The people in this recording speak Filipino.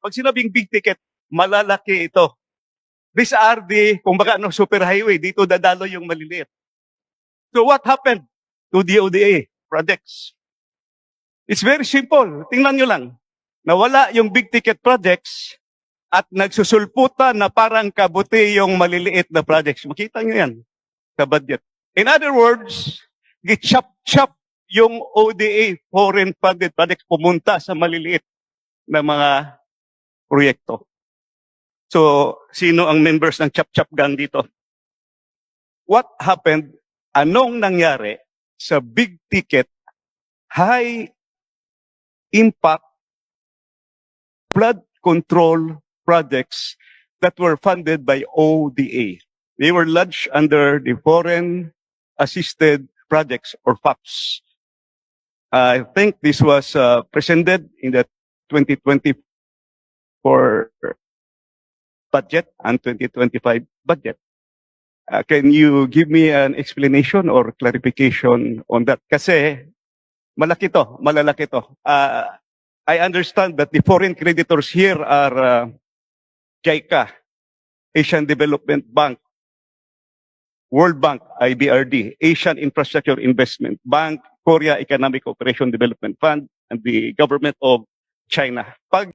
Pag sinabing big ticket, malalaki ito. These are the, kung baka superhighway, dito dadalo yung maliliit. So what happened to the ODA projects? It's very simple. Tingnan nyo lang. Nawala yung big ticket projects at nagsusulputan na parang kabuti yung maliliit na projects. Makita nyo yan sa budget. In other words, gichap-chap yung ODA, foreign funded projects, pumunta sa maliliit na mga proyekto. So, sino ang members ng chap-chap gang dito? What happened? Anong nangyari sa big ticket, high impact flood control projects that were funded by ODA? They were lodged under the Foreign Assisted Projects or FAPs. I think this was presented in the 2024 budget and 2025 budget. Can you give me an explanation or clarification on that? Kasi malaki to, malalaki to. I understand that the foreign creditors here are JICA, Asian Development Bank, World Bank, IBRD, Asian Infrastructure Investment Bank, Korea Economic Cooperation Development Fund, and the government of China. Pag